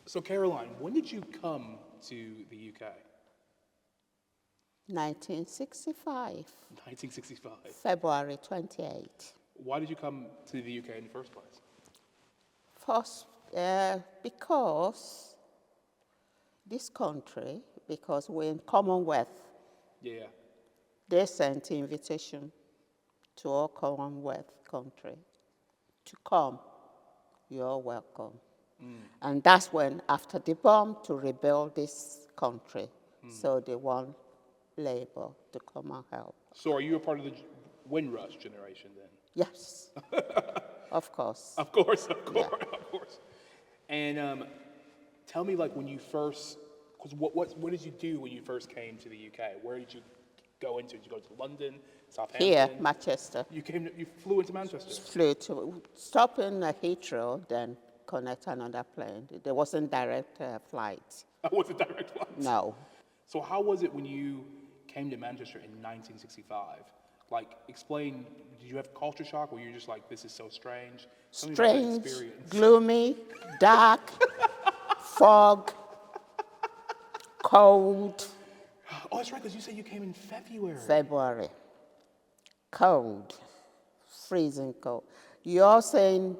So Caroline, when did you come to the UK? 1965, 1965. February 28. Why did you come to the UK in the first place? First, because this country, because we're in Commonwealth, Yeah. they sent invitation to all Commonwealth country to come. You're welcome. And that's when, after the bomb, to rebuild this country. So they want Labour to come and help. So are you a part of the Windrush generation then? Yes, of course. Of course, of course. And tell me, like, when you first, because what did you do when you first came to the UK? Where did you go into? Did you go to London, Southampton? Here, Manchester. You flew into Manchester? Flew to, stop in Heathrow, then connect another plane. There wasn't direct flight. That wasn't direct flight? No. So how was it when you came to Manchester in 1965? Like, explain, did you have culture shock? Were you just like, this is so strange? Tell me about that Strange, experience. gloomy, dark, fog, cold. Oh, that's right, because you said you came in February. February. Cold, freezing cold. You're saying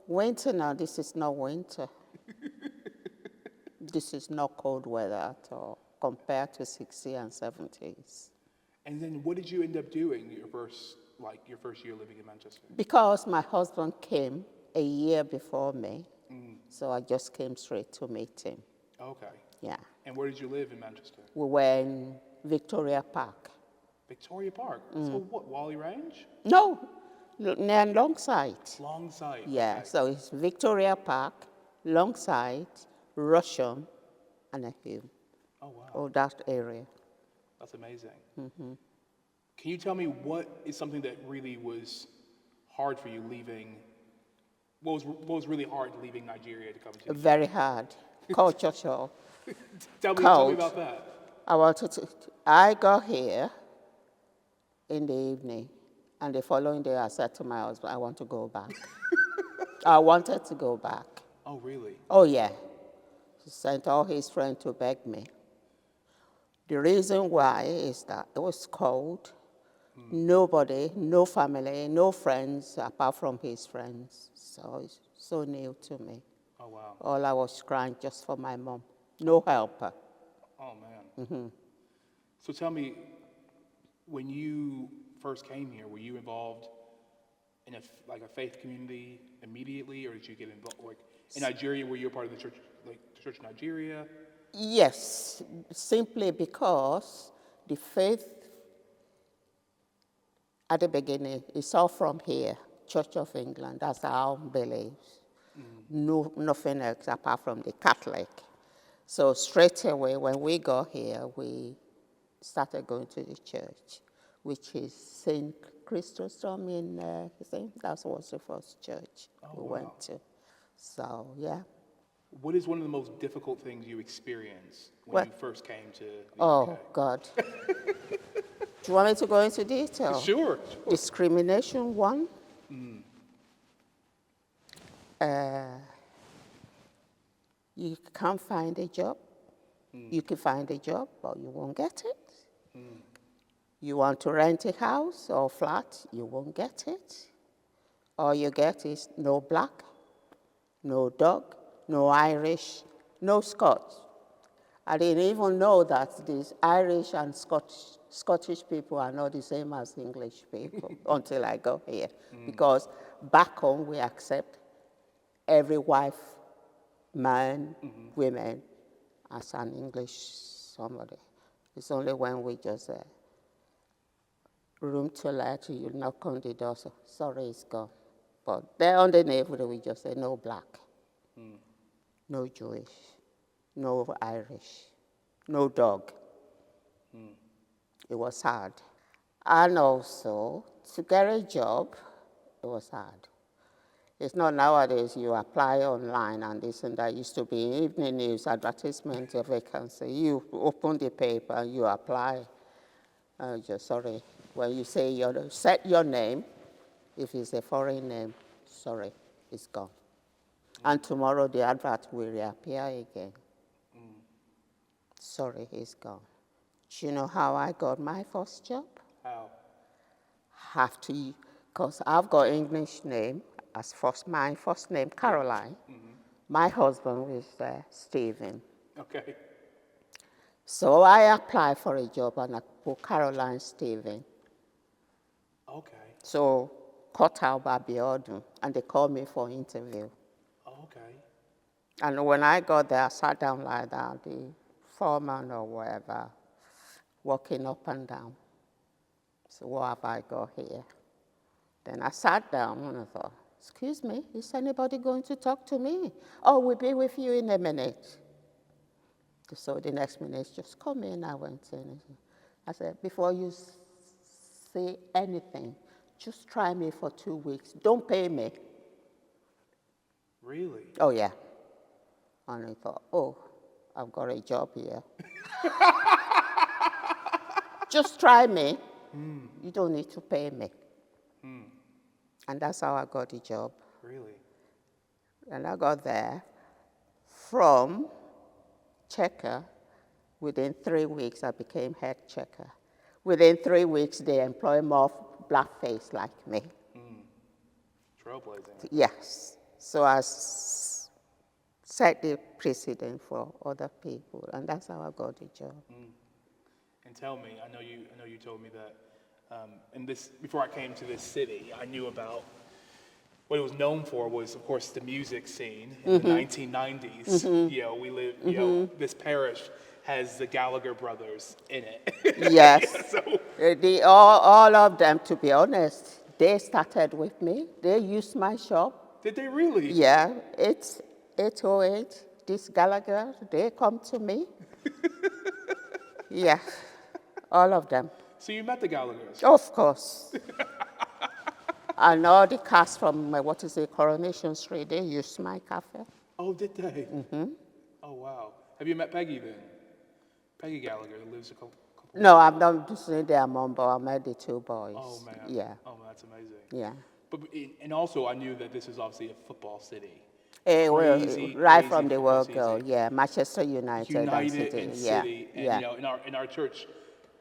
winter now, this is not winter. This is not cold weather at all, compared to 60s and 70s. And then what did you end up doing your first year living in Manchester? Because my husband came a year before me, so I just came straight to meet him. Okay. Yeah. And where did you live in Manchester? We were in Victoria Park. Victoria Park. So what, Wally Range? No, near Longside. Longside. Yeah, Okay. so it's Victoria Park, Longside, Rusham, and a hill. Oh, wow. Oh, that area. That's amazing. Can you tell me what is something that really was hard for you leaving? What was really hard leaving Nigeria to come to? Very hard. Culture shock. Tell me Cold. about that. I got here in the evening, and the following day I said to my husband, I want to go back. I wanted to go back. Oh, really? Oh, yeah. He sent all his friends to beg me. The reason why is that it was cold. Nobody, no family, no friends apart from his friends. So it's so new to me. Oh, wow. All I was crying just for my mom. No helper. Oh, man. So tell me, when you first came here, were you involved in a faith community immediately, or did you get involved, like, in Nigeria, were you a part of the church, like the Church of Nigeria? Yes, simply because the faith at the beginning is all from here, Church of England. That's our beliefs. No, nothing else apart from the Catholic. So straight away, when we got here, we started going to the church, which is St. Chrysostom in, I think that was the first church we went to. So, yeah. What is one of the most difficult things you experienced when you first came to the Oh, UK? God. Do you want me to go into detail? Sure. Discrimination, one. You can't find a job. You can find a job, but you won't get it. You want to rent a house or flat, you won't get it. All you get is no black, no dog, no Irish, no Scots. I didn't even know that these Irish and Scottish people are not the same as English people until I got here. Because back home, we accept every wife, man, women as an English somebody. It's only when we just room to let you knock on the door, so sorry, it's gone. But there underneath, we just say no black, no Jewish, no Irish, no dog. It was hard. And also, to get a job, it was hard. It's not nowadays you apply online and this and that. Used to be evening news, advertisement, a vacancy. You open the paper, you apply. Sorry, when you say set your name, if it's a foreign name, sorry, it's gone. And tomorrow the advert will reappear again. Sorry, he's gone. Do you know how I got my first job? How? Have to, because I've got English name as my first name, Caroline. My husband was Stephen. Okay. So I applied for a job and I put Caroline Stephen. Okay. So cut out Abiodun, and they called me for interview. Okay. And when I got there, I sat down like that, the foreman or whatever, walking up and down. So what have I got here? Then I sat down and I thought, excuse me, is anybody going to talk to me? Oh, we'll be with you in a minute. So the next minute, just come in. I went in. I said, before you say anything, just try me for 2 weeks. Don't pay me. Really? Oh, yeah. And I thought, oh, I've got a job here. Just try me. You don't need to pay me. And that's how I got the job. Really? And I got there from checker. Within 3 weeks, I became head checker. Within 3 weeks, they employ more blackface like me. Trailblazing. Yes. So I set the precedent for other people, and that's how I got the job. And tell me, I know you told me that, and this before I came to this city, I knew about what it was known for was, of course, the music scene in the 1990s. You know, we live. You know, this parish has the Gallagher brothers in it. Yes. So All of them, to be honest, they started with me. They used my shop. did they really? Yeah, it's 808. This Gallagher, they come to me. Yeah, all of them. So you met the Gallaghers? Of course. And all the cast from, Coronation Street, they used my cafe. Oh, did they? Oh, wow. Have you met Peggy then? Peggy Gallagher who lives a couple. No, I'm not saying their mom, but I met the two boys. Oh man. Yeah. Oh, that's amazing. Yeah. But and also I knew that this was obviously a football city. Well, Crazy, right crazy from the football word go, season. yeah, Manchester United, United City. and Yeah. City, and Yeah. you know, in our church,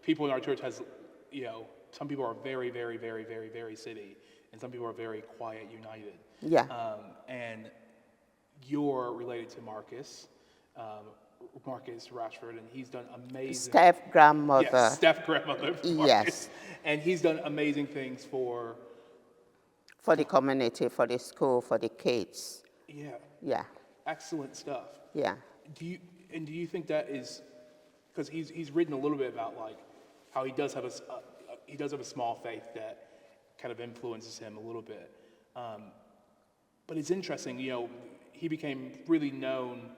people in our church has, you know, some people are very, very, very, very, very City, and some people are very quiet United. Yeah. And you're related to Marcus Rashford, and he's done amazing. Steph grandmother. Yes, Steph grandmother. Marcus. Yes. And he's done amazing things for the community, for the school, for the kids. Yeah. Yeah. Excellent stuff. Yeah. Do you think that is because he's written a little bit about like how he does have a small faith that kind of influences him a little bit, but it's interesting. You know, he became really known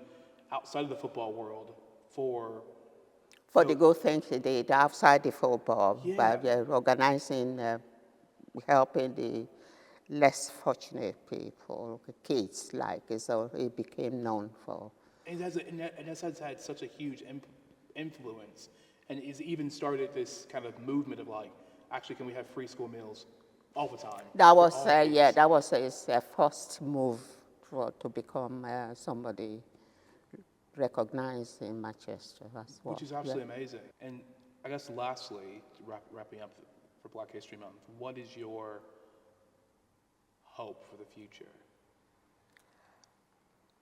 outside of the football world for the good things he did outside the football, Yeah. by organizing, helping the less fortunate people, the kids, so he became known for. and that has had such a huge influence, and he's even started this kind of movement of like, actually, can we have free school meals all the time? That for was, all kids? that was his first move to become somebody recognized in Manchester as well. Which is absolutely amazing. And I guess lastly, wrapping up for Black History Month, what is your hope for the future?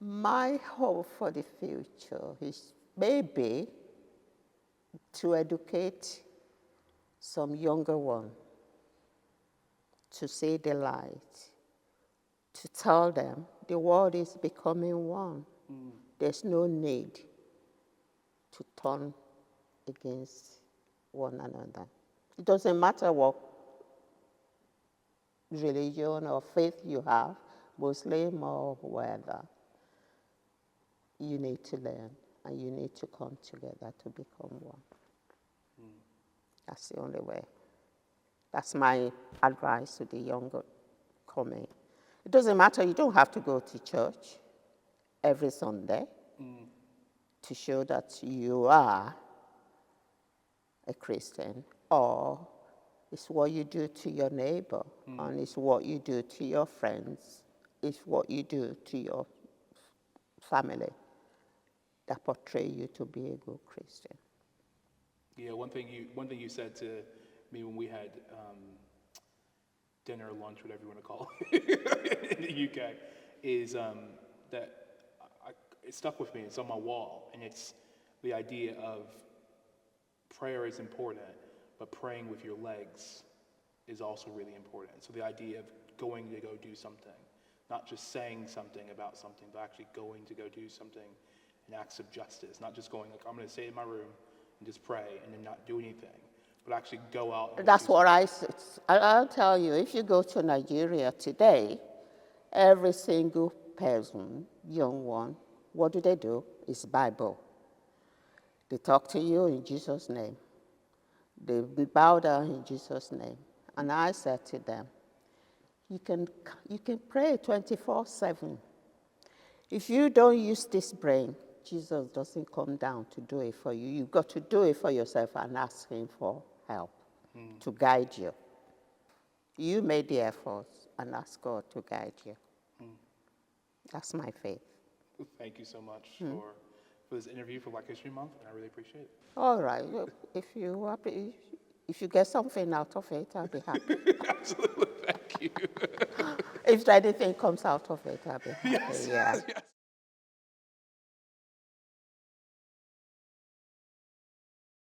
My hope for the future is maybe to educate some younger one, to see the light, to tell them the world is becoming one. There's no need to turn against one another. It doesn't matter what religion or faith you have, Muslim or whatever. You need to learn and you need to come together to become one. That's the only way. That's my advice to the younger coming. It doesn't matter, you don't have to go to church every Sunday to show that you are a Christian, or it's what you do to your neighbor, and it's what you do to your friends, it's what you do to your family that portray you to be a good Christian. Yeah, one thing you said to me when we had dinner, lunch, whatever you want to call it, in the UK, is that it stuck with me. It's on my wall, and it's the idea of prayer is important, but praying with your legs is also really important. So the idea of going to go do something, not just saying something about something, but actually going to go do something in acts of justice, not just going like, I'm going to stay in my room and just pray and then not do anything, but actually go out. And That's do what I'll tell you. If you go to Nigeria today, every single person, young one, what do? It's Bible. They talk to you in Jesus' name. They bow down in Jesus' name. And I said to them, you can pray 24/7. If you don't use this brain, Jesus doesn't come down to do it for you. You've got to do it for yourself and ask him for help to guide you. You made the effort and ask God to guide you. That's my faith. Thank you so much for this interview for Black History Month, and I really appreciate it. All right. Well, if you get something out of it, I'll be happy. Absolutely, thank you. If anything comes out of it, I'll be happy. Yes, Yeah. yes.